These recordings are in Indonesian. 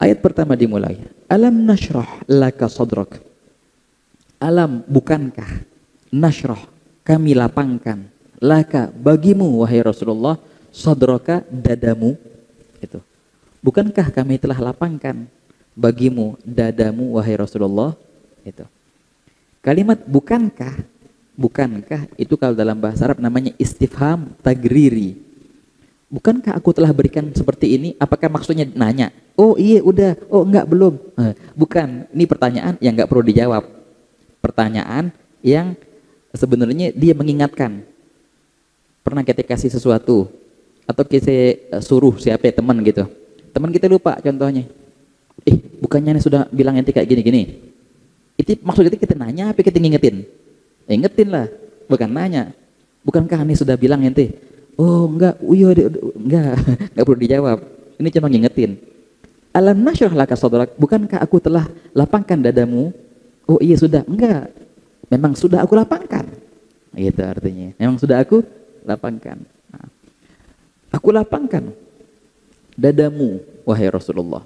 Ayat pertama dimulai, alam nashrah laka sadrak. Alam, bukankah, nashrah, kami lapangkan, laka, bagimu wahai Rasulullah, sadraka, dadamu. Itu. Bukankah kami telah lapangkan bagimu dadamu wahai Rasulullah? Itu. Kalimat bukankah, bukankah itu kalau dalam bahasa Arab namanya istifham tagriri. Bukankah aku telah berikan seperti ini? Apakah maksudnya nanya? Oh iya udah, oh enggak belum. Bukan, ini pertanyaan yang enggak perlu dijawab. Pertanyaan yang sebenarnya dia mengingatkan. Pernah kita kasih sesuatu atau kita suruh siapa ya, teman gitu. Teman kita lupa contohnya. Bukannya sudah bilang ente kayak gini-gini. Itu maksudnya kita nanya apa kita ngingetin? Ingetin lah, bukan nanya. Bukankah ini sudah bilang ente? Oh enggak, enggak perlu dijawab. Ini cuma ngingetin. Alam nashrah laka sadrak, bukankah aku telah lapangkan dadamu? Oh iya sudah, enggak. Memang sudah aku lapangkan. Gitu artinya. Memang sudah aku lapangkan. Nah, aku lapangkan dadamu wahai Rasulullah.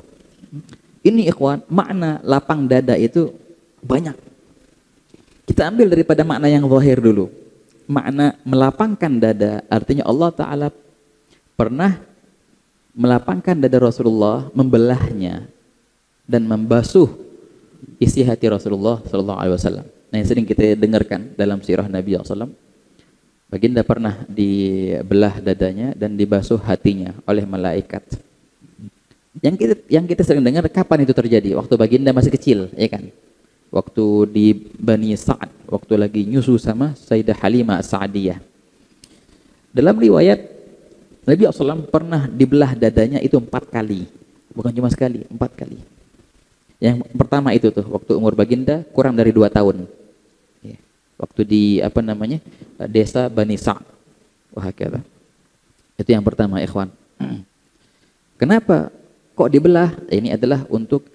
Ini ikhwan, makna lapang dada itu banyak. Kita ambil daripada makna yang zahir dulu. Makna melapangkan dada artinya Allah Ta'ala pernah melapangkan dada Rasulullah, membelahnya dan membasuh isi hati Rasulullah Sallallahu Alaihi Wasallam. Nah yang sering kita dengarkan dalam sirah Nabi SAW, baginda pernah dibelah dadanya dan dibasuh hatinya oleh malaikat. Yang kita sering dengar kapan itu terjadi? Waktu baginda masih kecil, ya kan? Waktu di Bani Sa'ad, waktu lagi nyusu sama Sayyidah Halimah As-Sa'diyah. Dalam riwayat Nabi SAW pernah dibelah dadanya itu 4 kali, bukan cuma sekali, 4 kali. Yang pertama itu tuh waktu umur baginda kurang dari 2 tahun, waktu di desa Bani Sa'ad. Wah kata. Itu yang pertama, ikhwan. Kenapa kok dibelah? Ini adalah untuk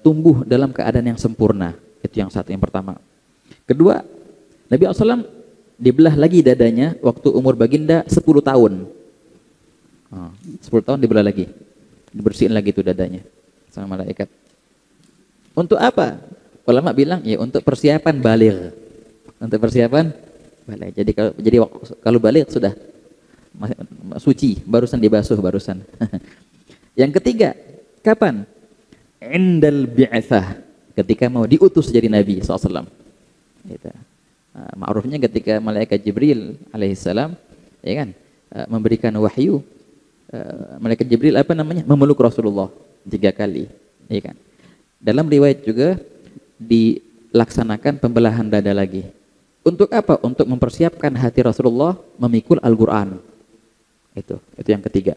tumbuh dalam keadaan yang sempurna. Itu yang satu, yang pertama. Kedua, Nabi SAW dibelah lagi dadanya waktu umur baginda 10 tahun. 10 tahun dibelah lagi. Dibersihin lagi tuh dadanya sama malaikat. Untuk apa? Ulama bilang ya untuk persiapan baligh. Untuk persiapan baligh. Jadi kalau baligh sudah suci, barusan dibasuh barusan. Yang ketiga, kapan? Indal bi'atsah. Ketika mau diutus jadi Nabi SAW. Gitu. Ma'rufnya ketika malaikat Jibril alaihissalam ya kan, memberikan wahyu, malaikat Jibril memeluk Rasulullah 3 kali, ya kan. Dalam riwayat juga dilaksanakan pembelahan dada lagi. Untuk apa? Untuk mempersiapkan hati Rasulullah memikul Al-Qur'an. Itu yang ketiga.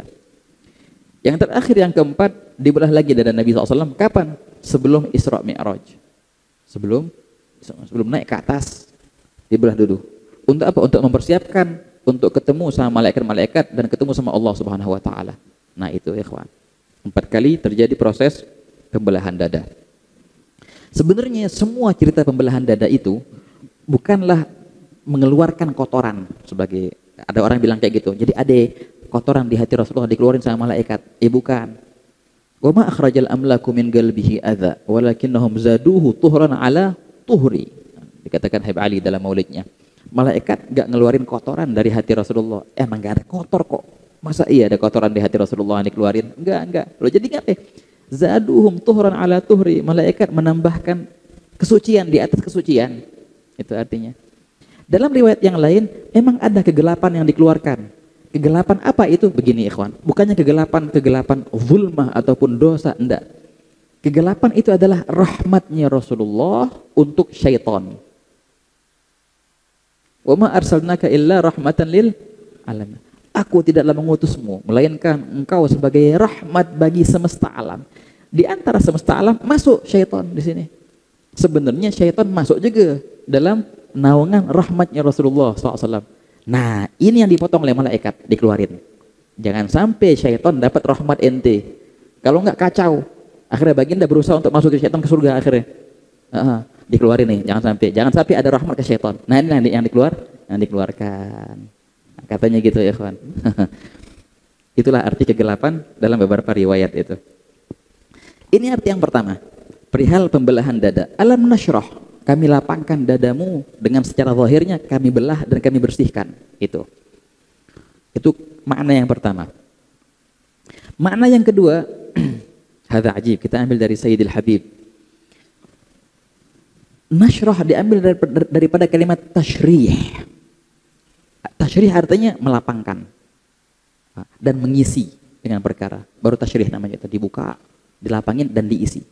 Yang terakhir, yang keempat, dibelah lagi dada Nabi SAW. Kapan? Sebelum Isra Mi'raj. Sebelum naik ke atas, dibelah dulu. Untuk apa? Untuk mempersiapkan untuk ketemu sama malaikat-malaikat dan ketemu sama Allah Subhanahu wa taala. Nah, itu ikhwan. 4 kali terjadi proses pembelahan dada. Sebenarnya semua cerita pembelahan dada itu bukanlah mengeluarkan kotoran, sebagai ada orang bilang kayak gitu. Jadi ada kotoran di hati Rasulullah dikeluarin sama malaikat. Bukan. Wa ma akhrajal amlaku min qalbihi adza walakinnahum zaduhu tuhran ala tuhri. Dikatakan Habib Ali dalam maulidnya. Malaikat enggak ngeluarin kotoran dari hati Rasulullah. Emang enggak ada kotor kok. Masa iya ada kotoran di hati Rasulullah yang dikeluarin? Enggak. Loh jadi apa? Zaduhum tuhran ala tuhri. Malaikat menambahkan kesucian di atas kesucian. Itu artinya. Dalam riwayat yang lain memang ada kegelapan yang dikeluarkan. Kegelapan apa itu? Begini ikhwan. Bukannya kegelapan zulmah ataupun dosa, enggak. Kegelapan itu adalah rahmatnya Rasulullah untuk syaitan. Wa ma arsalnaka illa rahmatan lil alamin. Aku tidaklah mengutusmu melainkan engkau sebagai rahmat bagi semesta alam. Di antara semesta alam masuk syaitan di sini. Sebenarnya syaitan masuk juga dalam naungan rahmatnya Rasulullah SAW. Nah, ini yang dipotong oleh malaikat, dikeluarin. Jangan sampai syaitan dapat rahmat ente. Kalau enggak kacau. Akhirnya baginda berusaha untuk masuk ke syaitan ke surga akhirnya. Dikeluarin nih, jangan sampai ada rahmat ke syaitan. Nah, ini yang dikeluarkan. Katanya gitu ya, kawan. Itulah arti kegelapan dalam beberapa riwayat itu. Ini arti yang pertama. Perihal pembelahan dada. Alam nashrah, kami lapangkan dadamu dengan secara zahirnya kami belah dan kami bersihkan. Itu makna yang pertama. Makna yang kedua, hadza ajib, kita ambil dari Sayyidil Habib. Nashrah diambil daripada kalimat tashrih. Tashrih artinya melapangkan dan mengisi dengan perkara. Baru tashrih namanya, itu dibuka, dilapangin dan diisi.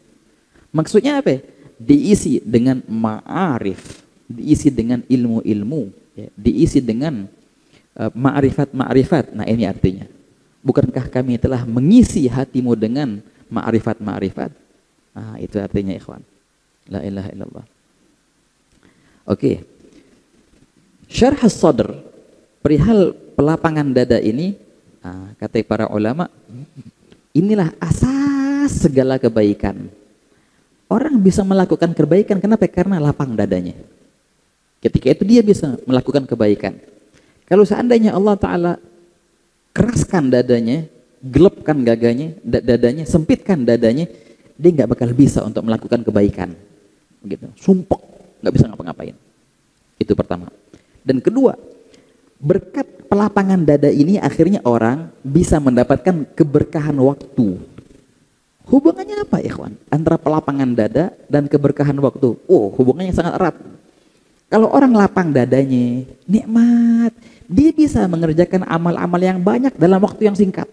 Maksudnya apa? Diisi dengan ma'arif, diisi dengan ilmu-ilmu, ya, diisi dengan ma'rifat-ma'rifat. Nah, ini artinya. Bukankah kami telah mengisi hatimu dengan ma'rifat-ma'rifat? Nah, itu artinya, ikhwan. La ilaha illallah. Oke. Syarh as-sadr, perihal pelapangan dada ini, kata para ulama, inilah asas segala kebaikan. Orang bisa melakukan kebaikan, kenapa? Karena lapang dadanya. Ketika itu dia bisa melakukan kebaikan. Kalau seandainya Allah Ta'ala keraskan dadanya, gelapkan dadanya, sempitkan dadanya, dia nggak bakal bisa untuk melakukan kebaikan. Begitu, sumpek, nggak bisa ngapa-ngapain. Itu pertama. Dan kedua, berkat pelapangan dada ini akhirnya orang bisa mendapatkan keberkahan waktu. Hubungannya apa, ikhwan? Antara pelapangan dada dan keberkahan waktu. Oh, hubungannya sangat erat. Kalau orang lapang dadanya, nikmat, dia bisa mengerjakan amal-amal yang banyak dalam waktu yang singkat.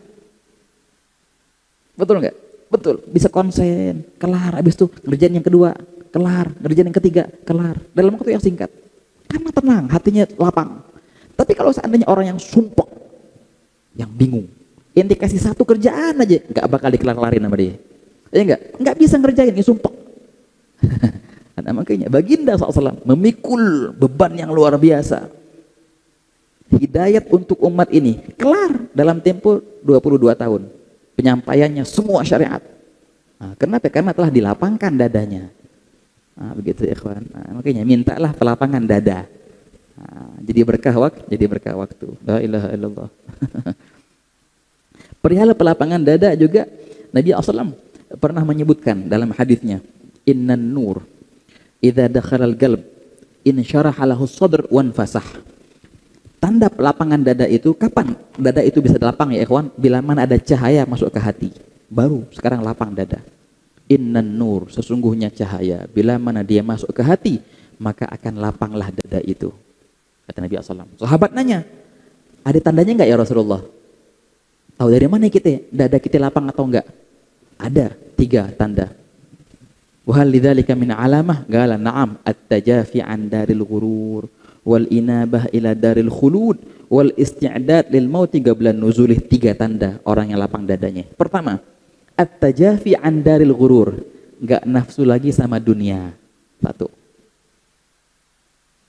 Betul nggak? Betul. Bisa konsen, kelar. Habis itu ngerjain yang kedua, kelar. Ngerjain yang ketiga, kelar. Dalam waktu yang singkat. Karena tenang, hatinya lapang. Tapi kalau seandainya orang yang sumpek, yang bingung, yang dikasih satu kerjaan aja nggak bakal dikelar-kelarin sama dia, ya nggak bisa ngerjain, ya sumpek. Nah, makanya baginda SAW memikul beban yang luar biasa, hidayat untuk umat ini kelar dalam tempo 22 tahun penyampaiannya semua syariat. Nah, kenapa? Karena telah dilapangkan dadanya. Nah, begitu ya ikhwan. Nah, makanya mintalah pelapangan dada. Nah, jadi berkah waktu. La ilaha illallah. Perihal pelapangan dada juga Nabi SAW pernah menyebutkan dalam hadisnya, innan nur idza dakhalal qalb insyaraha lahu sadr wan fasah. Tanda pelapangan dada itu kapan? Dada itu bisa lapang ya ikhwan, bila mana ada cahaya masuk ke hati. Baru sekarang lapang dada. Innan nur, sesungguhnya cahaya, bila mana dia masuk ke hati, maka akan lapanglah dada itu. Kata Nabi SAW. Sahabat nanya, ada tandanya enggak ya Rasulullah? Tahu dari mana kita? Dada kita lapang atau enggak? Ada 3 tanda. Wa hal lidzalika min alamah? Qala na'am, at-tajafi 'an daril ghurur wal inabah ila daril khulud wal isti'dad lil maut qabla nuzulih. 3 tanda orang yang lapang dadanya. Pertama, at-tajafi 'an daril ghurur, enggak nafsu lagi sama dunia. 1.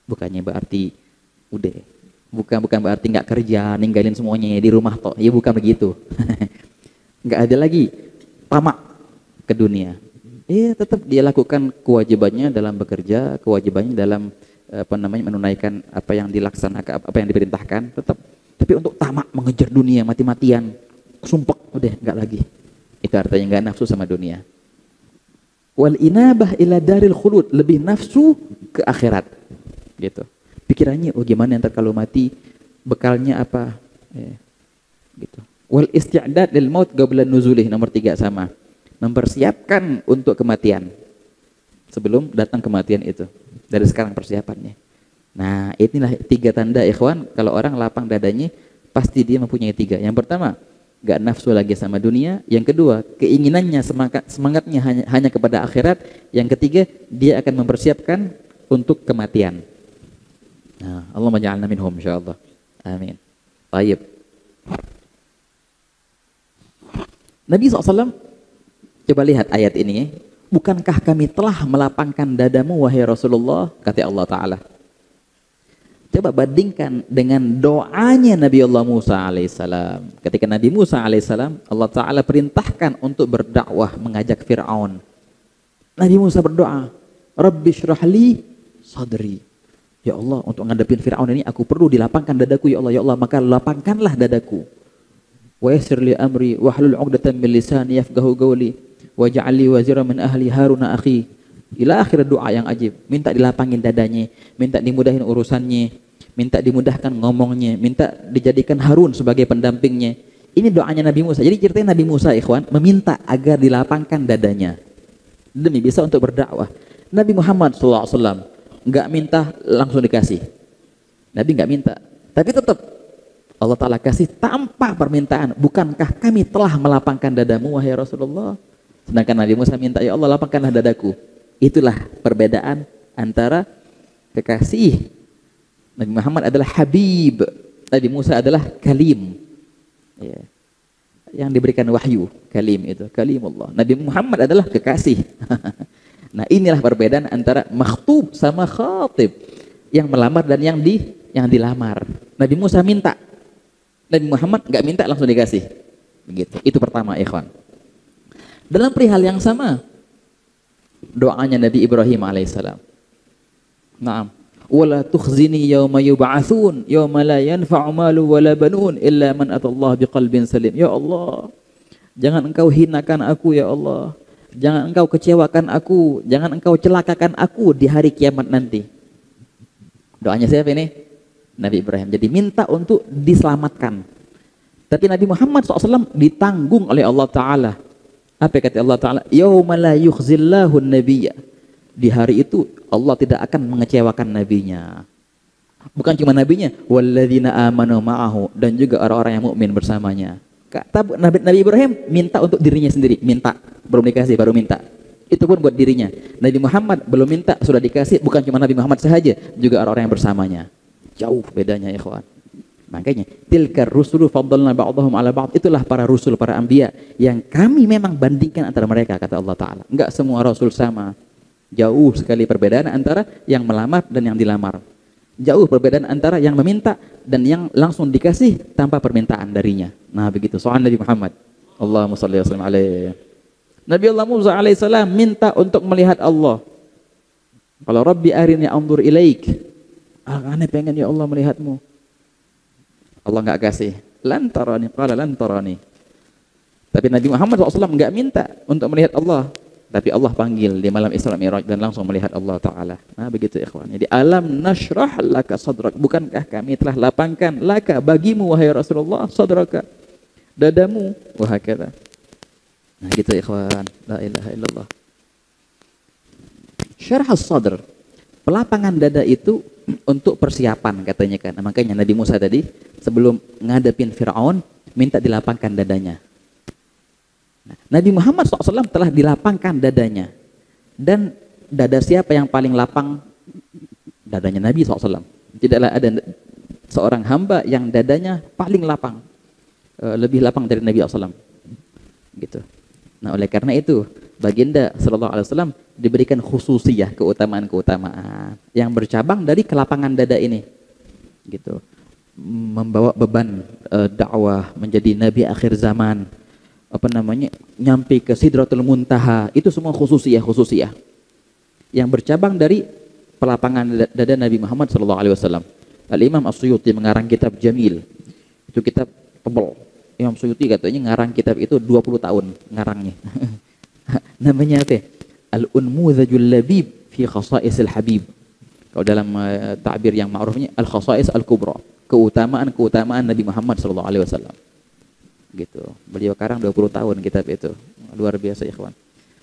Bukannya berarti udah. Bukan berarti nggak kerja, ninggalin semuanya di rumah toh. Ya bukan begitu. Nggak ada lagi tamak ke dunia. Tetap dia lakukan kewajibannya dalam bekerja, kewajibannya dalam menunaikan apa yang dilaksanakan, apa yang diperintahkan, tetap. Tapi untuk tamak mengejar dunia mati-matian, sumpek, udah nggak lagi. Itu artinya nggak nafsu sama dunia. Wal inabah ila daril khulud, lebih nafsu ke akhirat. Gitu. Pikirannya, oh gimana ntar kalau mati, bekalnya apa, gitu. Wal isti'dad lil maut qabla nuzulih, nomor 3 sama. Mempersiapkan untuk kematian sebelum datang kematian itu. Dari sekarang persiapannya. Nah, inilah 3 tanda ikhwan, kalau orang lapang dadanya, pasti dia mempunyai 3. Yang pertama, gak nafsu lagi sama dunia. Yang kedua, keinginannya, semangatnya hanya kepada akhirat. Yang ketiga, dia akan mempersiapkan untuk kematian. Nah, Allah menja'alna minhum insyaallah. Amin. Baik. Nabi SAW, coba lihat ayat ini. Bukankah kami telah melapangkan dadamu wahai Rasulullah, kata Allah Ta'ala. Coba bandingkan dengan doanya Nabi Allah Musa alaihissalam. Ketika Nabi Musa alaihissalam, Allah Ta'ala perintahkan untuk berdakwah, mengajak Fir'aun. Nabi Musa berdoa, Rabbi syrahli sadri. Ya Allah, untuk ngadepin Fir'aun ini aku perlu dilapangkan dadaku ya Allah. Ya Allah, maka lapangkanlah dadaku. Wa yassir li amri wahlul 'uqdatam min lisani yafqahu qawli. waj'al li waziran min ahli Haruna akhi. Ila akhir doa yang ajib. Minta dilapangin dadanya, minta dimudahin urusannya, minta dimudahkan ngomongnya, minta dijadikan Harun sebagai pendampingnya. Ini doanya Nabi Musa. Jadi ceritanya Nabi Musa, ikhwan, meminta agar dilapangkan dadanya demi bisa untuk berdakwah. Nabi Muhammad SAW nggak minta langsung dikasih. Nabi nggak minta, tapi tetap Allah Ta'ala kasih tanpa permintaan. Bukankah kami telah melapangkan dadamu, wahai Rasulullah? Sedangkan Nabi Musa minta, ya Allah lapangkanlah dadaku. Itulah perbedaan antara kekasih. Nabi Muhammad adalah Habib, Nabi Musa adalah Kalim, ya, yang diberikan wahyu. Kalim itu, Kalimullah. Nabi Muhammad adalah kekasih. Nah, inilah perbedaan antara makhtub sama khatib, yang melamar dan yang dilamar. Nabi Musa minta, Nabi Muhammad nggak minta langsung dikasih. Begitu. Itu pertama, ikhwan. Dalam perihal yang sama, doanya Nabi Ibrahim alaihissalam. Naam. Wala tukhzini yauma yub'atsun yauma la yanfa'u malu wala banun illa man atallaha biqalbin salim. Ya Allah, jangan engkau hinakan aku ya Allah. Jangan engkau kecewakan aku, jangan engkau celakakan aku di hari kiamat nanti. Doanya siapa ini? Nabi Ibrahim. Jadi minta untuk diselamatkan. Tapi Nabi Muhammad SAW ditanggung oleh Allah Ta'ala. Apa kata Allah Ta'ala? Yawma la yukhzillahu nabiyya. Di hari itu Allah tidak akan mengecewakan nabinya. Bukan cuma nabinya, walladzina amanu ma'ahu, dan juga orang-orang yang mukmin bersamanya. Kata Nabi Ibrahim minta untuk dirinya sendiri, minta, belum dikasih baru minta. Itu pun buat dirinya. Nabi Muhammad belum minta sudah dikasih, bukan cuma Nabi Muhammad saja, juga orang-orang yang bersamanya. Jauh bedanya, ikhwan. Makanya tilkar rusulu faddalna ba'dahum ala ba'd. Itulah para rasul, para anbiya yang kami memang bandingkan antara mereka, kata Allah Ta'ala. Enggak semua rasul sama. Jauh sekali perbedaan antara yang melamar dan yang dilamar. Jauh perbedaan antara yang meminta dan yang langsung dikasih tanpa permintaan darinya. Nah, begitu soal Nabi Muhammad. Allahumma shalli wa sallim alaihi. Nabi Allah Musa alaihissalam minta untuk melihat Allah. Kalau Rabbi arini anzur ilaik. Aneh pengen ya Allah melihatmu. Allah nggak kasih. Lantarani, qala lantarani. Tapi Nabi Muhammad SAW nggak minta untuk melihat Allah. Tapi Allah panggil di malam Isra Mi'raj dan langsung melihat Allah Ta'ala. Nah, begitu ikhwan. Jadi alam nashrah laka sadrak. Bukankah kami telah lapangkan laka bagimu wahai Rasulullah sadraka, dadamu, wahakala. Nah, gitu ikhwan. La ilaha illallah. Syarh as-sadr. Pelapangan dada itu untuk persiapan katanya kan. Nah, makanya Nabi Musa tadi sebelum ngadepin Fir'aun minta dilapangkan dadanya. Nah, Nabi Muhammad SAW telah dilapangkan dadanya. Dan dada siapa yang paling lapang? Dadanya Nabi SAW. Tidaklah ada seorang hamba yang dadanya paling lapang, lebih lapang dari Nabi SAW. Gitu. Nah, oleh karena itu Baginda Sallallahu Alaihi Wasallam diberikan khususiyah, keutamaan-keutamaan yang bercabang dari kelapangan dada ini, gitu. Membawa beban dakwah, menjadi nabi akhir zaman, nyampe ke Sidratul Muntaha, itu semua khususiyah yang bercabang dari pelapangan dada Nabi Muhammad Sallallahu Alaihi Wasallam. Al-Imam As-Suyuti mengarang kitab Jamil, itu kitab tebal. Imam Suyuti katanya ngarang kitab itu 20 tahun ngarangnya. Namanya apa? Al-Unmudhajul Labib fi Khasa'isil Habib. Kalau dalam takbir yang ma'rufnya Al-Khasa'is Al-Kubra, keutamaan Nabi Muhammad sallallahu alaihi wasallam. Gitu. Beliau karang 20 tahun kitab itu. Luar biasa ikhwan.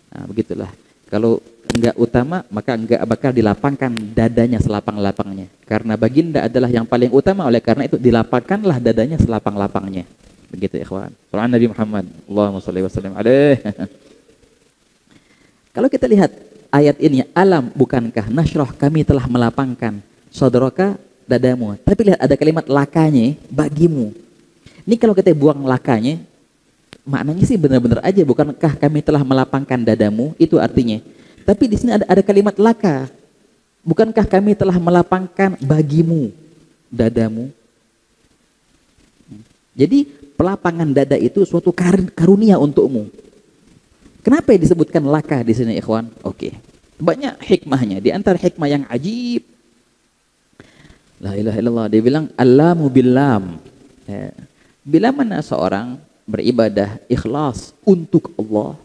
Nah, begitulah. Kalau enggak utama, maka enggak bakal dilapangkan dadanya selapang-lapangnya. Karena baginda adalah yang paling utama, oleh karena itu dilapangkanlah dadanya selapang-lapangnya. Begitu ikhwan. Sallallahu Nabi Muhammad. Allahumma shalli wa sallim alaihi. Kalau kita lihat ayat ini, alam bukankah nashrah kami telah melapangkan sadraka, dadamu. Tapi lihat ada kalimat lakanya, bagimu. Ini kalau kita buang lakanya, maknanya sih benar-benar aja, bukankah kami telah melapangkan dadamu, itu artinya. Tapi di sini ada kalimat laka. Bukankah kami telah melapangkan bagimu, dadamu. Jadi pelapangan dada itu suatu karunia untukmu. Kenapa disebutkan laka di sini ikhwan? Oke. Banyak hikmahnya. Di antara hikmah yang ajib, la ilaha illallah, dia bilang allamu billam. Bila mana seorang beribadah ikhlas untuk Allah,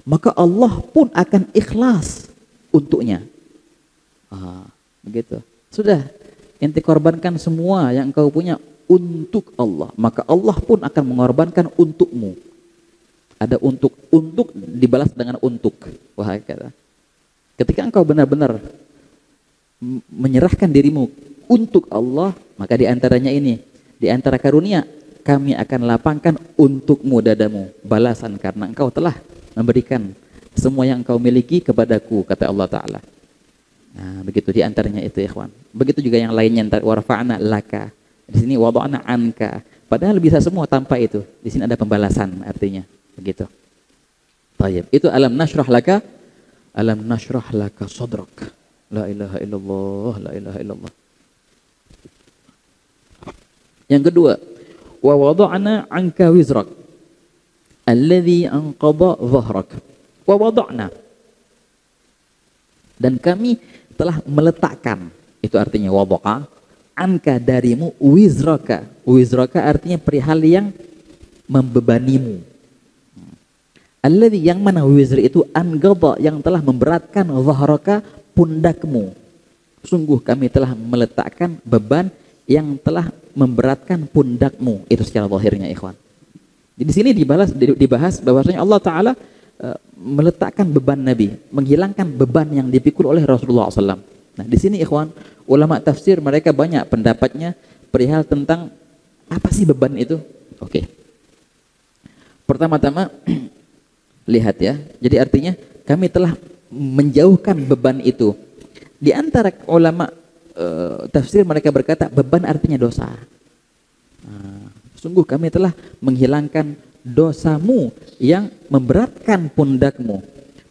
maka Allah pun akan ikhlas untuknya. Begitu. Sudah, ente korbankan semua yang engkau punya untuk Allah, maka Allah pun akan mengorbankan untukmu. Ada untuk dibalas dengan untuk. Wah, kata. Ketika engkau benar-benar menyerahkan dirimu untuk Allah, maka di antaranya ini, di antara karunia, kami akan lapangkan untukmu dadamu balasan karena engkau telah memberikan semua yang engkau miliki kepadaku, kata Allah Ta'ala. Nah, begitu di antaranya itu, ikhwan. Begitu juga yang lainnya, warfa'na laka. Di sini wada'na anka. Padahal bisa semua tanpa itu. Di sini ada pembalasan artinya. Begitu. Tayyib. Itu alam nashrah laka sadrak. La ilaha illallah, la ilaha illallah. Yang kedua, wa wada'na anka wizrak alladhi anqadha dhahrak. Wa wada'na, dan kami telah meletakkan, itu artinya wada'a, anka darimu, wizraka. Wizraka artinya perihal yang membebanimu. Alladhi, yang mana wizr itu, anqadha, yang telah memberatkan, dhahraka, pundakmu. Sungguh kami telah meletakkan beban yang telah memberatkan pundakmu. Itu secara zahirnya, ikhwan. Jadi di sini dibahas bahwasanya Allah Ta'ala meletakkan beban Nabi, menghilangkan beban yang dipikul oleh Rasulullah SAW. Nah, di sini, ikhwan, ulama tafsir mereka banyak pendapatnya perihal tentang apa sih beban itu. Oke. Pertama-tama lihat ya. Jadi artinya kami telah menjauhkan beban itu. Di antara ulama tafsir mereka berkata beban artinya dosa. Sungguh kami telah menghilangkan dosamu yang memberatkan pundakmu.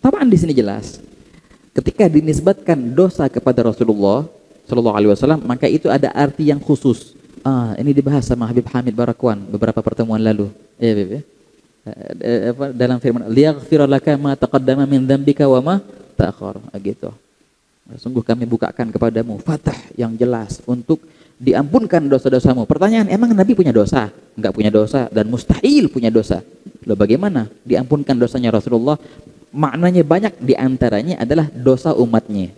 Tamaan di sini jelas. Ketika dinisbatkan dosa kepada Rasulullah Sallallahu Alaihi Wasallam, maka itu ada arti yang khusus. Ini dibahas sama Habib Hamid Barakwan beberapa pertemuan lalu. Ya, Beb, ya. Dalam firman, liyaghfira laka ma taqaddama min dzambika wa ma ta'akhkhar. Gitu. Sungguh kami bukakan kepadamu fatah yang jelas untuk diampunkan dosa-dosamu. Pertanyaan, emang Nabi punya dosa? Enggak punya dosa dan mustahil punya dosa. Loh, bagaimana diampunkan dosanya Rasulullah? Maknanya banyak, diantaranya adalah dosa umatnya.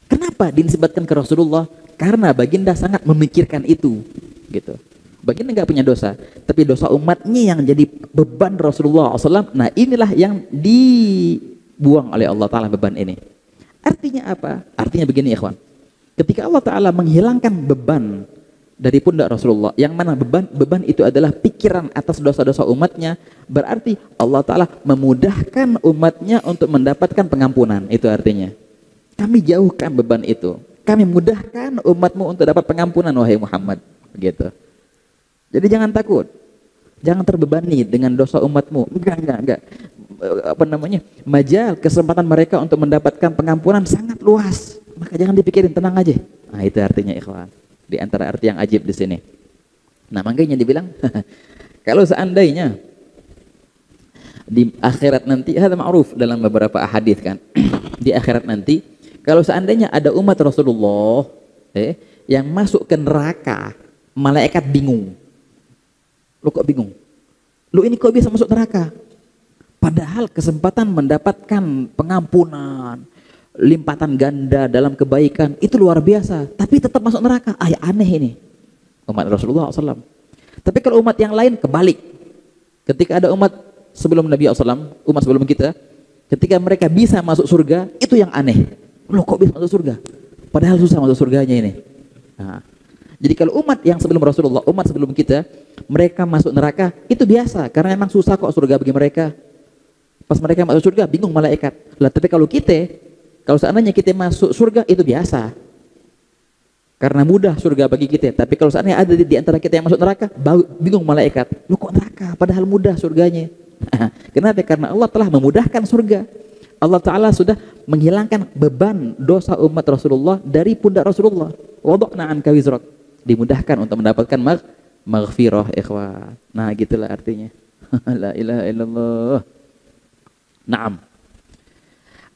Kenapa dinisbatkan ke Rasulullah? Karena baginda sangat memikirkan itu. Gitu. Baginda enggak punya dosa, tapi dosa umatnya yang jadi beban Rasulullah SAW. Nah, inilah yang dibuang oleh Allah Ta'ala, beban ini. Artinya apa? Artinya begini, ikhwan. Ketika Allah Ta'ala menghilangkan beban dari pundak Rasulullah, yang mana beban itu adalah pikiran atas dosa-dosa umatnya, berarti Allah Ta'ala memudahkan umatnya untuk mendapatkan pengampunan. Itu artinya. Kami jauhkan beban itu. Kami mudahkan umatmu untuk dapat pengampunan, wahai Muhammad. Begitu. Jadi jangan takut. Jangan terbebani dengan dosa umatmu. Enggak. Majal, kesempatan mereka untuk mendapatkan pengampunan sangat luas. Maka jangan dipikirin, tenang aja. Nah, itu artinya, ikhwan. Di antara arti yang ajib di sini. Nah, makanya dibilang kalau seandainya di akhirat nanti, ada ma'ruf dalam beberapa hadis kan. Di akhirat nanti, kalau seandainya ada umat Rasulullah yang masuk ke neraka, malaikat bingung. Lu kok bingung? Lu ini kok bisa masuk neraka? Padahal kesempatan mendapatkan pengampunan, limpatan ganda dalam kebaikan itu luar biasa, tapi tetap masuk neraka. Ya aneh ini umat Rasulullah SAW. Tapi kalau umat yang lain kebalik. Ketika ada umat sebelum Nabi SAW, umat sebelum kita, ketika mereka bisa masuk surga, itu yang aneh. Loh, kok bisa masuk surga? Padahal susah masuk surganya ini. Nah, jadi kalau umat yang sebelum Rasulullah, umat sebelum kita, mereka masuk neraka, itu biasa. Karena memang susah kok surga bagi mereka. Pas mereka masuk surga, bingung malaikat. Lah, tapi kalau kita, kalau seandainya kita masuk surga, itu biasa. Karena mudah surga bagi kita. Tapi kalau seandainya ada di antara kita yang masuk neraka, bingung malaikat. Loh, kok neraka? Padahal mudah surganya. Kenapa? Karena Allah telah memudahkan surga. Allah Ta'ala sudah menghilangkan beban dosa umat Rasulullah dari pundak Rasulullah. Wada'na anka wizrak. Dimudahkan untuk mendapatkan maghfirah, ikhwan. Nah, gitulah artinya. La ilaha illallah. Naam.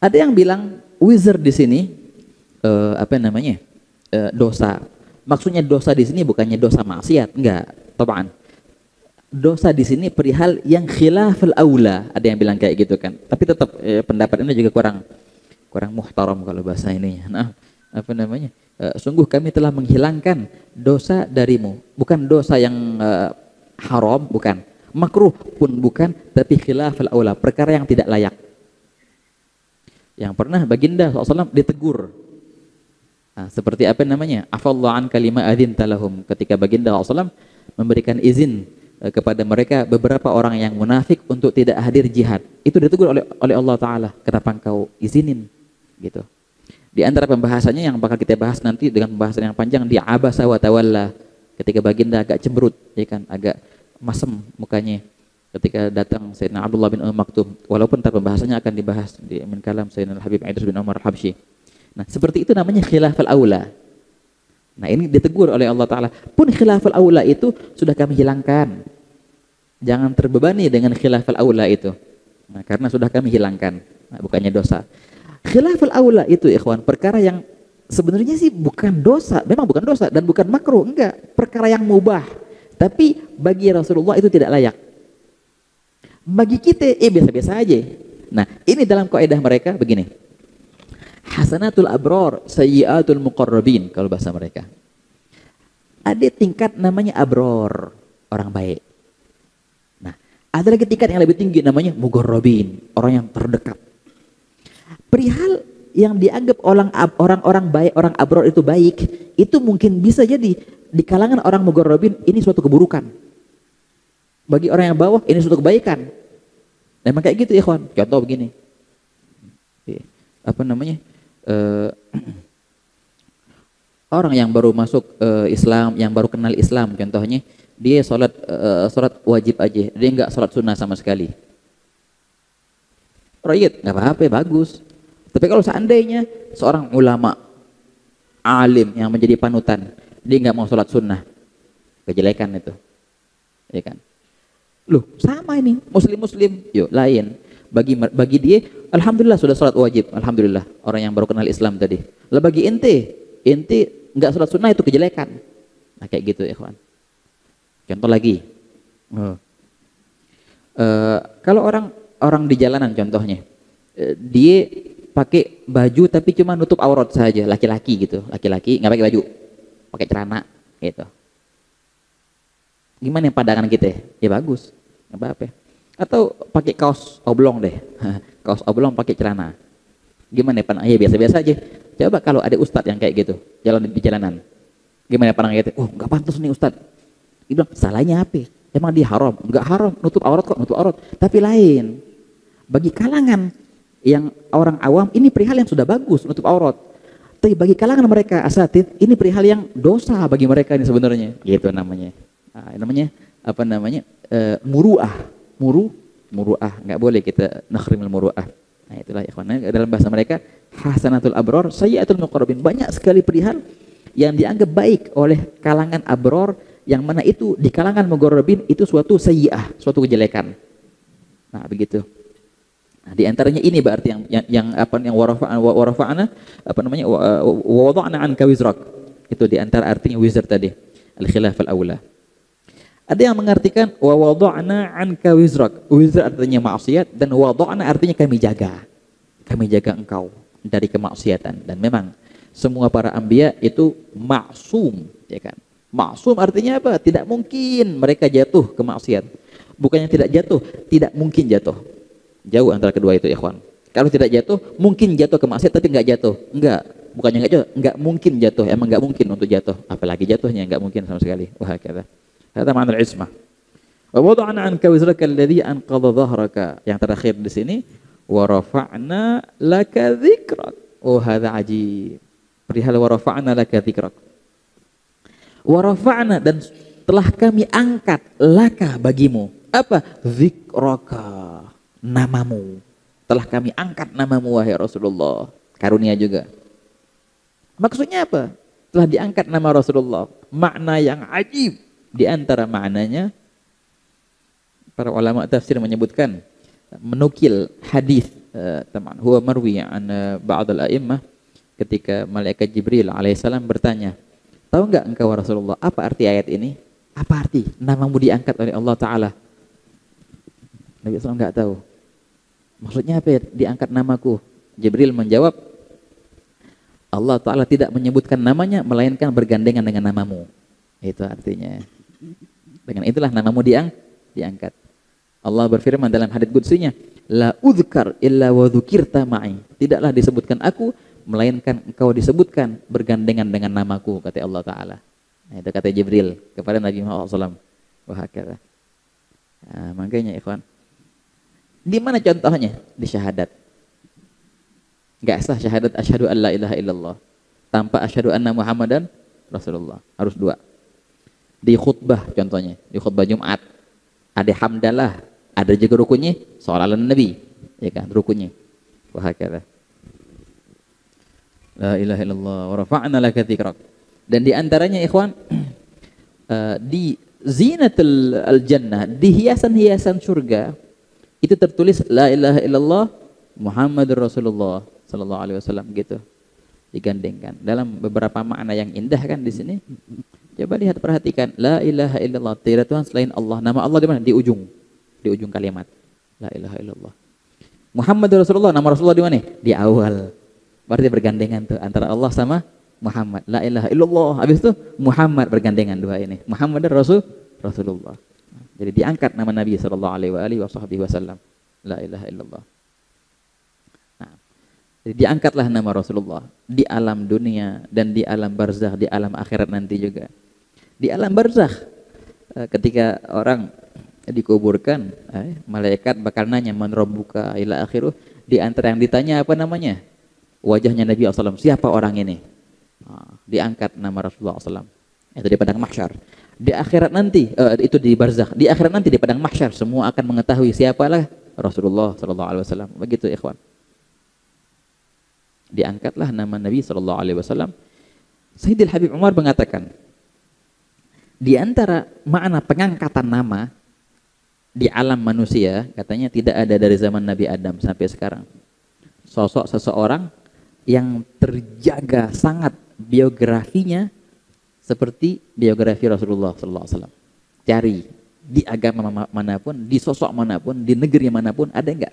Ada yang bilang wizr di sini dosa. Maksudnya dosa di sini bukannya dosa maksiat, enggak. Tabaan. dosa di sini perihal yang khilaful aula, ada yang bilang kayak gitu kan. Tapi tetap pendapat ini juga kurang muhtaram kalau bahasa ini. Nah, apa namanya? Sungguh kami telah menghilangkan dosa darimu, bukan dosa yang haram, bukan, makruh pun bukan, tapi khilaful aula, perkara yang tidak layak. Yang pernah baginda SAW ditegur. Nah, seperti apa namanya? Afallahu an kalima adzin talahum, ketika baginda SAW memberikan izin kepada mereka beberapa orang yang munafik untuk tidak hadir jihad. Itu ditegur oleh Allah Ta'ala. Kenapa engkau izinin? Gitu. Di antara pembahasannya yang bakal kita bahas nanti dengan pembahasan yang panjang, di abasa wa tawalla, ketika baginda agak cemberut, ya kan, agak masem mukanya ketika datang Sayyidina Abdullah bin Maktum, walaupun ntar pembahasannya akan dibahas di min kalam Sayyidina Al-Habib Idris bin Umar Al-Habsyi. Nah, seperti itu namanya khilaful aula. Nah, ini ditegur oleh Allah Ta'ala. Pun khilaful aula itu sudah kami hilangkan. Jangan terbebani dengan khilaful aula itu. Nah, karena sudah kami hilangkan. Nah, bukannya dosa. Khilaful aula itu, ikhwan, perkara yang sebenarnya sih bukan dosa. Memang bukan dosa dan bukan makruh. Enggak. Perkara yang mubah. Tapi bagi Rasulullah itu tidak layak. Bagi kita, biasa-biasa aja. Nah, ini dalam kaidah mereka begini. Hasanatul abror, sayyiatul muqarrabin, kalau bahasa mereka. Ada tingkat namanya abror, orang baik. Nah, ada lagi tingkat yang lebih tinggi namanya muqarrabin, orang yang terdekat. Perihal yang dianggap orang-orang baik, orang abror itu baik, itu mungkin bisa jadi di kalangan orang muqarrabin ini suatu keburukan. Bagi orang yang bawah ini suatu kebaikan. Memang kayak gitu, ikhwan. Contoh begini. Apa namanya? Orang yang baru masuk Islam, yang baru kenal Islam, contohnya dia sholat wajib aja, dia nggak sholat sunnah sama sekali. Right, nggak apa-apa, bagus. Tapi kalau seandainya seorang ulama, alim yang menjadi panutan, dia nggak mau sholat sunnah, kejelekan itu, ya kan? Loh, sama ini, muslim, yuk lain. Bagi dia, alhamdulillah sudah sholat wajib, alhamdulillah, orang yang baru kenal Islam tadi. Lah bagi ente nggak sholat sunnah itu kejelekan. Nah kayak gitu, ikhwan. Contoh lagi, kalau orang di jalanan contohnya, dia pakai baju tapi cuma nutup aurat saja, laki-laki gitu, laki-laki nggak pakai baju, pakai celana, gitu. Gimana yang pandangan kita? Ya bagus, nggak apa-apa. Atau pakai kaos oblong deh, kaos oblong pakai celana. Gimana pandangan? Ya biasa-biasa aja. Coba kalau ada ustadz yang kayak gitu, jalan di jalanan, gimana pandangan kita? Oh nggak pantas nih ustadz. Dia bilang salahnya apa? Emang dia haram? Nggak haram, nutup aurat kok, nutup aurat. Tapi lain, bagi kalangan yang orang awam ini perihal yang sudah bagus, nutup aurat. Tapi bagi kalangan mereka asatid, ini perihal yang dosa bagi mereka ini sebenarnya. Gitu namanya. Namanya apa namanya? Muru'ah. Nggak boleh kita nakhrimul muru'ah. Nah itulah ikhwan. Dalam bahasa mereka hasanatul abror, sayyiatul muqarrabin. Banyak sekali perihal yang dianggap baik oleh kalangan abror, yang mana itu di kalangan muqarrabin itu suatu sayyi'ah, suatu kejelekan. Nah begitu. Nah, di antaranya ini berarti yang warafa'ana apa namanya wada'na anka wizrak. Itu di antara artinya wizr tadi, al-khilaf al-aula. Ada yang mengartikan wa wada'na anka wizrak. Wizr artinya maksiat dan wada'na artinya kami jaga. Kami jaga engkau dari kemaksiatan. Dan memang semua para anbiya itu maksum, ya kan? Maksum artinya apa? Tidak mungkin mereka jatuh ke maksiat. Bukannya tidak jatuh, tidak mungkin jatuh. Jauh antara kedua itu, ikhwan. Kalau tidak jatuh, mungkin jatuh ke maksiat tapi enggak jatuh. Enggak, bukannya enggak jatuh, enggak mungkin jatuh. Emang enggak mungkin untuk jatuh, apalagi jatuhnya enggak mungkin sama sekali. Wah, kata. Kata makna al-ismah. Wa wada'na anka wizraka alladhi anqadha dhahraka. Yang terakhir di sini wa rafa'na laka dzikrak. Oh, hadza ajib. Perihal wa rafa'na laka dzikrak. Wa rafa'na, dan telah kami angkat laka bagimu. Apa? Dzikraka. Namamu. Telah kami angkat namamu wahai Rasulullah. Karunia juga. Maksudnya apa? Telah diangkat nama Rasulullah. Makna yang ajib. Di antara maknanya, para ulama tafsir menyebutkan, menukil hadis teman huwa marwi an ba'd al-a'immah, ketika malaikat Jibril alaihissalam bertanya, tahu enggak engkau Rasulullah apa arti ayat ini? Apa arti namamu diangkat oleh Allah Ta'ala? Nabi SAW nggak tahu. Maksudnya apa ya, diangkat namaku? Jibril menjawab, Allah Ta'ala tidak menyebutkan namanya, melainkan bergandengan dengan namamu. Itu artinya. Dengan itulah namamu diangkat. Allah berfirman dalam hadits qudsinya, la udhkar illa wa dzukirta ma'i. Tidaklah disebutkan aku, melainkan engkau disebutkan bergandengan dengan namaku, kata Allah Ta'ala. Nah, itu kata Jibril kepada Nabi Muhammad SAW. Wahakala. Nah, makanya ikhwan, di mana contohnya? Di syahadat. Enggak sah syahadat asyhadu an la ilaha illallah tanpa asyhadu anna Muhammadan Rasulullah. Harus dua. Di khutbah contohnya, di khutbah Jumat ada hamdalah, ada juga rukunnya sholawat Nabi, ya kan, rukunnya. Wahakala. La ilaha illallah wa rafa'na laka dzikrak. Dan di antaranya ikhwan, di zinatul al-jannah, di hiasan-hiasan surga itu tertulis la ilaha illallah Muhammadur Rasulullah sallallahu alaihi wasallam gitu. Digandengkan dalam beberapa makna yang indah kan di sini. Coba lihat, perhatikan, la ilaha illallah, tiada Tuhan selain Allah. Nama Allah di mana? Di ujung kalimat. La ilaha illallah. Muhammadur Rasulullah, nama Rasulullah di mana? Di awal. Berarti bergandengan tuh antara Allah sama Muhammad. La ilaha illallah. Habis itu Muhammad, bergandengan dua ini. Muhammadur Rasulullah. Jadi diangkat nama Nabi sallallahu alaihi wasallam. La ilaha illallah. Nah, jadi diangkatlah nama Rasulullah di alam dunia dan di alam barzakh, di alam akhirat nanti juga. Di alam barzakh, ketika orang dikuburkan, malaikat bakal nanya man rabbuka ila akhiruh. Di antara yang ditanya apa namanya? Wajahnya Nabi SAW. Siapa orang ini? Diangkat nama Rasulullah SAW. Itu di padang mahsyar. Di akhirat nanti, itu di barzakh. Di akhirat nanti di padang mahsyar semua akan mengetahui siapalah Rasulullah SAW. Begitu ikhwan. Diangkatlah nama Nabi SAW. Sayyidil Habib Umar mengatakan, di antara makna pengangkatan nama di alam manusia, katanya tidak ada dari zaman Nabi Adam sampai sekarang sosok seseorang yang terjaga sangat biografinya seperti biografi Rasulullah SAW. Cari di agama manapun, di sosok manapun, di negeri manapun, ada enggak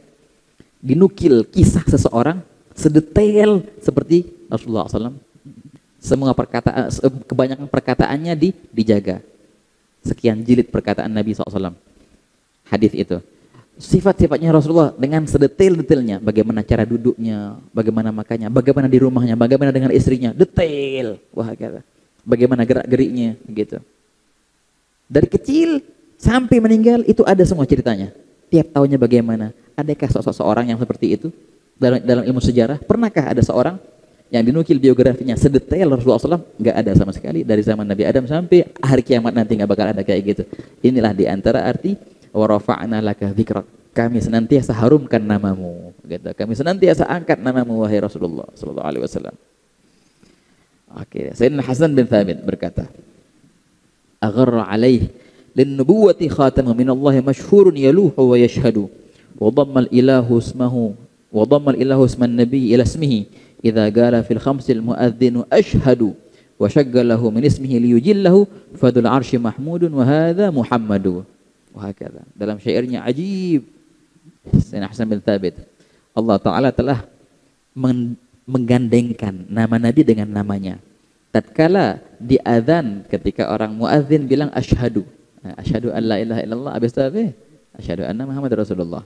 dinukil kisah seseorang sedetail seperti Rasulullah SAW. Semua perkataan, kebanyakan perkataannya dijaga. Sekian jilid perkataan Nabi SAW. Hadis itu. Sifat-sifatnya Rasulullah dengan sedetail-detailnya. Bagaimana cara duduknya, bagaimana makannya, bagaimana di rumahnya, bagaimana dengan istrinya, detail. Wah, kata. Bagaimana gerak-geriknya, gitu. Dari kecil sampai meninggal itu ada semua ceritanya. Tiap tahunnya bagaimana? Adakah sosok seorang yang seperti itu dalam ilmu sejarah? Pernahkah ada seorang yang dinukil biografinya sedetail Rasulullah SAW? Nggak ada sama sekali. Dari zaman Nabi Adam sampai hari kiamat nanti nggak bakal ada kayak gitu. Inilah diantara arti wa rafa'na laka dzikrak. Kami senantiasa harumkan namamu, gitu. Kami senantiasa angkat namamu wahai Rasulullah sallallahu alaihi wasallam. Oke, Sayyidina Hasan bin Thabit berkata, "Agharra alaih lin nubuwati khatamun min Allah mashhurun yaluhu wa yashhadu wa dhamma al-ilahu ismahu wa dhamma al-ilahu isman nabiy ila ismihi idza qala fil khamsil muadzinu ashhadu wa shaggalahu min ismihi liyujillahu fadul arsy mahmudun wa hadza Muhammadu." Wahakala. Dalam syairnya ajib, Sayyidina Hasan bin Thabit, Allah Ta'ala telah menggandengkan nama Nabi dengan namanya. Tatkala di adzan, ketika orang muadzin bilang asyhadu, asyhadu an la ilaha illallah, habis itu apa? Asyhadu anna Muhammad Rasulullah.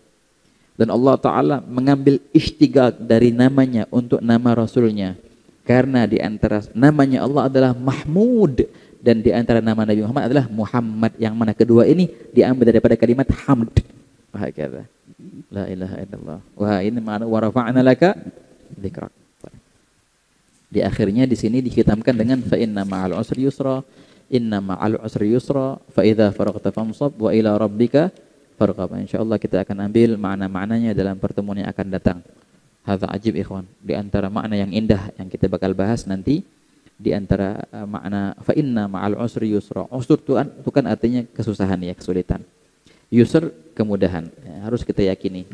Dan Allah Ta'ala mengambil istighaq dari namanya untuk nama Rasulnya. Karena di antara namanya Allah adalah Mahmud. Dan di antara nama Nabi Muhammad adalah Muhammad, yang mana kedua ini diambil daripada kalimat hamd. Wahakala. La ilaha illallah. Wah, ini makna wa rafa'na laka dzikrak. Di akhirnya di sini dihitamkan dengan fa inna ma'al usri yusra, inna ma'al usri yusra, fa idza faraghta famsab wa ila rabbika farghab. Insyaallah kita akan ambil makna-maknanya dalam pertemuan yang akan datang. Hadza ajib ikhwan. Di antara makna yang indah yang kita bakal bahas nanti, di antara makna fa inna ma'al usri yusra. Usr itu kan artinya kesusahan ya, kesulitan. Yusr kemudahan. Ya, harus kita yakini.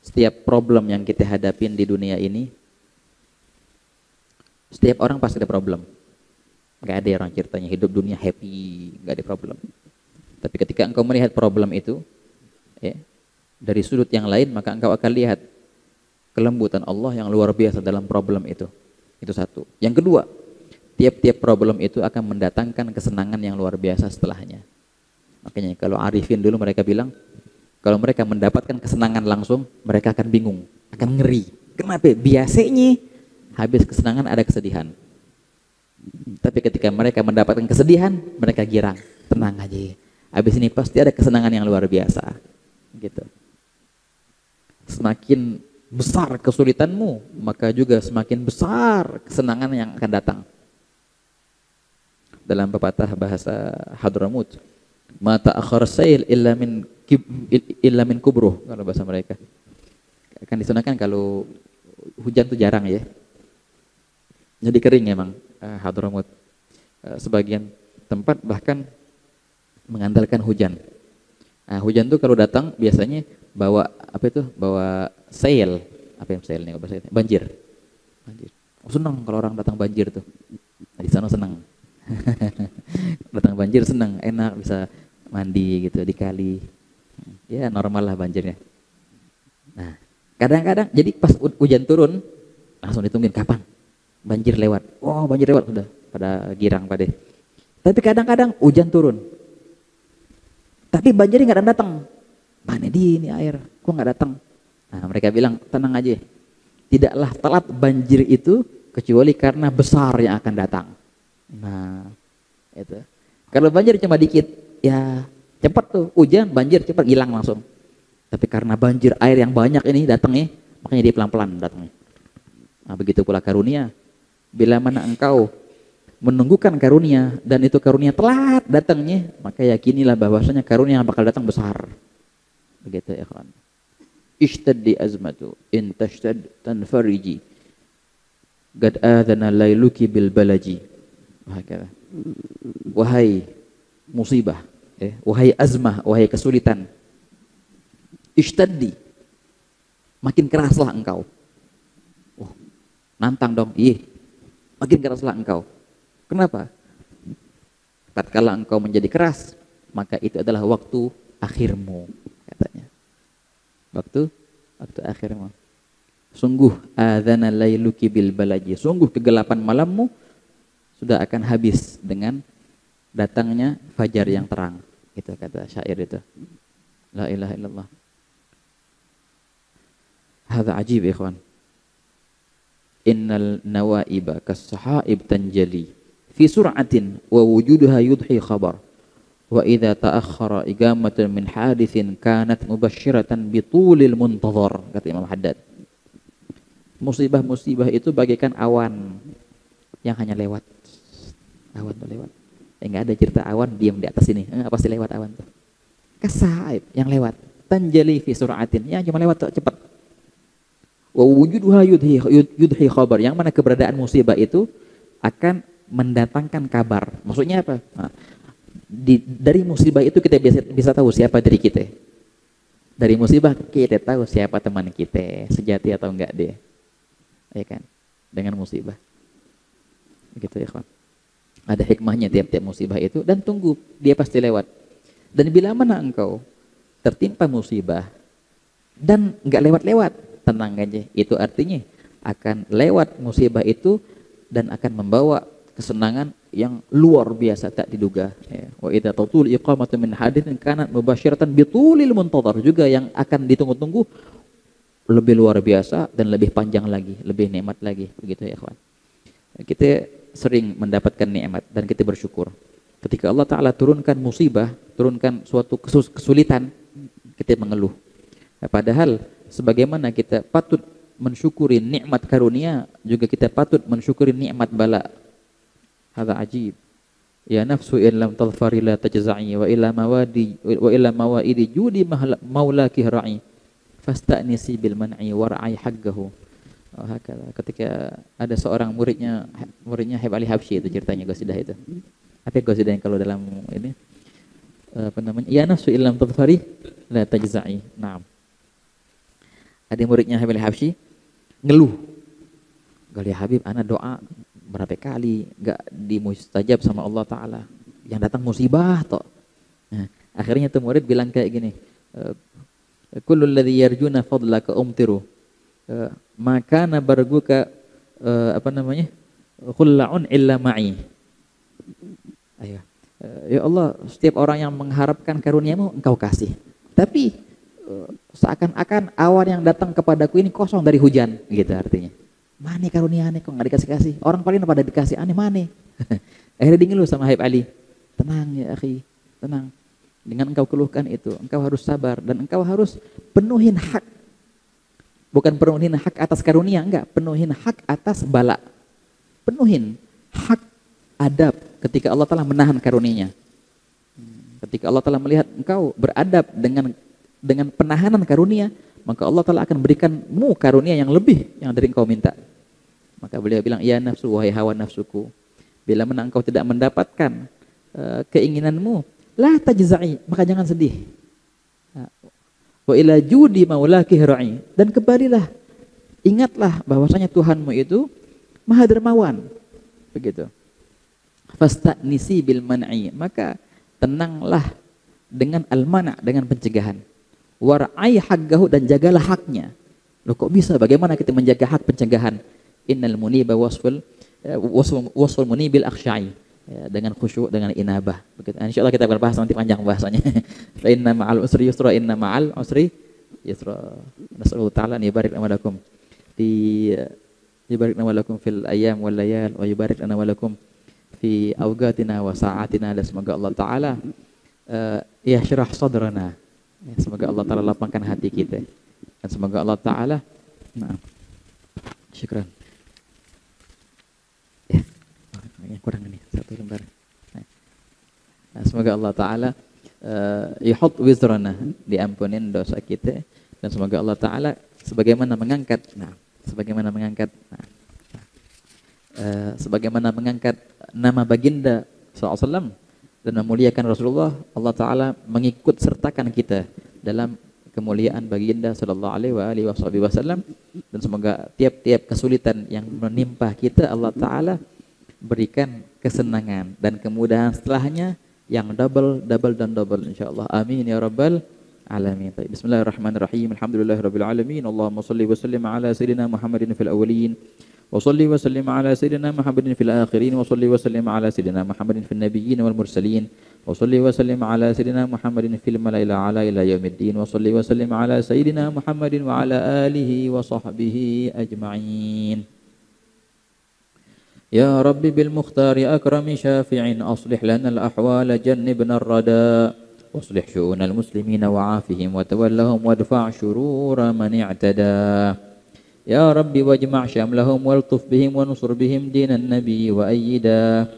Setiap problem yang kita hadapin di dunia ini, setiap orang pasti ada problem. Nggak ada orang ceritanya hidup dunia happy, nggak ada problem. Tapi ketika engkau melihat problem itu, ya, dari sudut yang lain, maka engkau akan lihat kelembutan Allah yang luar biasa dalam problem itu. Itu satu. Yang kedua, tiap-tiap problem itu akan mendatangkan kesenangan yang luar biasa setelahnya. Makanya kalau arifin dulu mereka bilang, kalau mereka mendapatkan kesenangan langsung, mereka akan bingung, akan ngeri. Kenapa? Biasanya habis kesenangan ada kesedihan. Tapi ketika mereka mendapatkan kesedihan, mereka girang. Tenang aja. Habis ini pasti ada kesenangan yang luar biasa. Gitu. Semakin besar kesulitanmu, maka juga semakin besar kesenangan yang akan datang. Dalam pepatah bahasa Hadramut, mata akhar sail illa min kubruh, kalau bahasa mereka. Akan disunahkan kalau hujan tuh jarang ya. Jadi kering emang Hadramut. Sebagian tempat bahkan mengandalkan hujan. Nah, hujan tuh kalau datang biasanya bawa apa itu? Bawa sail. Apa yang sail nih bahasa banjir. Banjir. Oh, senang kalau orang datang banjir tuh. Nah, di sana senang. Datang banjir senang, enak bisa mandi gitu di kali. Ya normal lah banjirnya. Nah, kadang-kadang jadi pas hujan turun langsung ditungguin kapan banjir lewat. Oh, banjir lewat sudah pada girang pada. Tapi kadang-kadang hujan turun. Tapi banjirnya nggak datang. Mana di ini air? Kok nggak datang? Nah, mereka bilang tenang aja. Tidaklah telat banjir itu kecuali karena besar yang akan datang. Nah, itu. Kalau banjir cuma dikit, ya cepat tuh hujan banjir cepat hilang langsung. Tapi karena banjir air yang banyak ini datangnya, makanya dia pelan-pelan datangnya. Nah, begitu pula karunia. Bila mana engkau menunggukan karunia dan itu karunia telat datangnya, maka yakinilah bahwasanya karunia yang bakal datang besar. Begitu ya kawan. Ishtaddi azmatu in tashtad tanfariji. Qad adana lailuki bil balaji. Wahai musibah, wahai azmah, wahai kesulitan. Ishtaddi. Makin keraslah engkau. Nantang dong. Makin keraslah engkau. Kenapa? Tatkala engkau menjadi keras, maka itu adalah waktu akhirmu, katanya. Waktu akhirmu. Sungguh adzana lailuki bil balaji. Sungguh kegelapan malammu sudah akan habis dengan datangnya fajar yang terang. Itu kata syair itu. La ilaha illallah. Hadza ajib ikhwan. Innal nawaiba kas-sahaib tanjali fi sur'atin wa wujuduha yudhi khabar wa idza ta'akhkhara igamatan min hadithin kanat mubashshiratan bitulil muntazar, kata Imam Haddad. Musibah-musibah itu bagaikan awan yang hanya lewat. Awan tuh lewat. Enggak ada cerita awan diam di atas ini. Pasti lewat awan tuh. Kasaib yang lewat. Tanjali fi sur'atin, yang cuma lewat cepat. Wa wujuduha yudhi khabar, yang mana keberadaan musibah itu akan mendatangkan kabar. Maksudnya apa? Nah, dari musibah itu kita bisa tahu siapa diri kita. Dari musibah kita tahu siapa teman kita, sejati atau enggak dia. Ya kan? Dengan musibah. Begitu ya kawan. Ada hikmahnya tiap-tiap musibah itu, dan tunggu, dia pasti lewat. Dan bila mana engkau tertimpa musibah dan enggak lewat-lewat, tenang aja. Itu artinya akan lewat musibah itu dan akan membawa kesenangan yang luar biasa tak diduga. Wa idza tatul iqamatu min haditsin kanat mubashiratan bitulil muntazar, juga yang akan ditunggu-tunggu lebih luar biasa dan lebih panjang lagi, lebih nikmat lagi. Begitu ya kawan. Kita sering mendapatkan nikmat dan kita bersyukur. Ketika Allah Ta'ala turunkan musibah, turunkan suatu kesulitan, kita mengeluh. Padahal sebagaimana kita patut mensyukuri nikmat karunia, juga kita patut mensyukuri nikmat bala. Hadza ajib. Ya nafsu in lam tadfari la tajza'i wa ila mawaidi judi maulaki ra'i fastanisi bil man'i war'i haqqahu. Ketika ada seorang muridnya Habib Ali Habsyi, itu ceritanya qasidah itu. Apa qasidah yang kalau dalam ini apa namanya? Ya nafsu in lam tadfari la tajza'i. Naam. Ada muridnya Habib Ali Habsyi ngeluh. Gali Habib, ana doa berapa kali nggak dimustajab sama Allah Ta'ala, yang datang musibah toh. Nah, akhirnya tuh murid bilang kayak gini, kullul ladzi yarjuna fadlaka umtiru, maka nabarguka apa namanya, khulla'un illa ma'i. Ayo. Ya Allah, setiap orang yang mengharapkan karunia-Mu Engkau kasih. Tapi seakan-akan awan yang datang kepadaku ini kosong dari hujan, gitu artinya. Mana karunia aneh kok nggak dikasih-kasih? Orang paling pada dikasih aneh mana? Akhirnya dingeluh sama Habib Ali. Tenang ya akhi, tenang. Dengan engkau keluhkan itu, engkau harus sabar dan engkau harus penuhin hak. Bukan penuhin hak atas karunia, enggak, penuhin hak atas bala. Penuhin hak adab ketika Allah Ta'ala menahan karunia-Nya. Ketika Allah Ta'ala melihat engkau beradab dengan penahanan karunia, maka Allah Ta'ala akan berikanmu karunia yang lebih yang dari engkau minta. Maka beliau bilang, ya nafsu, wahai hawa nafsuku, bila mana engkau tidak mendapatkan keinginanmu, la tajza'i, maka jangan sedih. Wa ila judi maulaki ra'i, dan kembalilah, ingatlah bahwasanya Tuhanmu itu Maha Dermawan. Begitu. Fasta'nisi bil man'i, maka tenanglah dengan al-mana', dengan pencegahan. War'ai haqqahu, dan jagalah haknya. Loh kok bisa? Bagaimana kita menjaga hak pencegahan? Innal muniba wasful munibil akhsya'i, ya, dengan khusyuk, dengan inabah. Begitu. Insyaallah kita akan bahas nanti panjang bahasanya. Fa inna ma'al usri yusra, inna ma'al usri yusra. Nasallahu ta'ala an yubarik lana wa lakum yubarik lana wa lakum fil ayyam wal layal, wa yubarik lana wa lakum fi awqatina wa sa'atina. Dan semoga Allah Ta'ala yashrah sadrana. Semoga Allah Ta'ala lapangkan hati kita. Dan semoga Allah Ta'ala, maaf, syukran. Ya, kurang ini, satu lembar. Nah, semoga Allah Ta'ala yahut wizrana, diampunin dosa kita. Dan semoga Allah Ta'ala sebagaimana mengangkat nama baginda SAW dan memuliakan Rasulullah, Allah Ta'ala mengikut sertakan kita dalam kemuliaan baginda sallallahu alaihi wasallam. Dan semoga tiap-tiap kesulitan yang menimpa kita, Allah Ta'ala berikan kesenangan dan kemudahan setelahnya yang double insyaallah. Amin ya rabbal alamin. Bismillahirrahmanirrahim. Alhamdulillahirabbil alamin. Allahumma shalli wa sallim ala sayidina Muhammadin fil awwalin. وصلي وسلم على سيدنا محمد في الآخرين وصلي وسلم على سيدنا محمد في النبيين والمرسلين وصلي وسلم على سيدنا محمد في الملأ الأعلى إلى يوم الدين وصلي وسلم على سيدنا محمد وعلى آله وصحبه أجمعين. يا رب بالمختار أكرم شافع أصلح لنا الأحوال جنبنا الردى واصلح شؤون المسلمين وعافهم وتولهم وادفع شرور من اعتدى. يا رب واجمع شملهم والطف بهم وانصر بهم دين النبي وأيدا.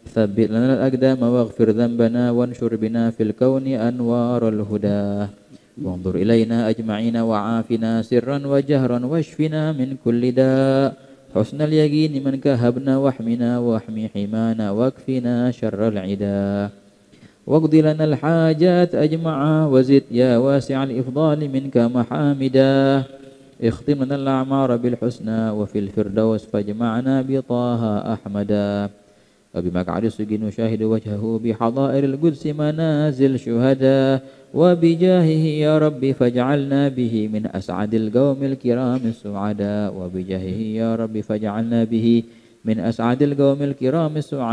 ثبت لنا الأقدام واغفر ذنبنا وانشر بنا في الكون أنوار الهدى. وانظر إلينا أجمعين وعافنا سرا وجهرا واشفنا من كل داء. حسن اليقين من كهبنا واحمنا واحمي حمانا واكفنا شر العدا. واقض لنا الحاجات أجمعا وزد يا واسع الإفضال منك محامدا. اختم لنا الأعمار بالحسنى وفي الفردوس فاجمعنا بطه أحمدا. وبمقعد الصدق نشاهد وجهه بحضائر القدس منازل شهداء. وبجاهه يا رب فاجعلنا به من أسعد القوم الكرام السعداء. وبجاهه يا رب فاجعلنا به من أسعد القوم الكرام السعداء.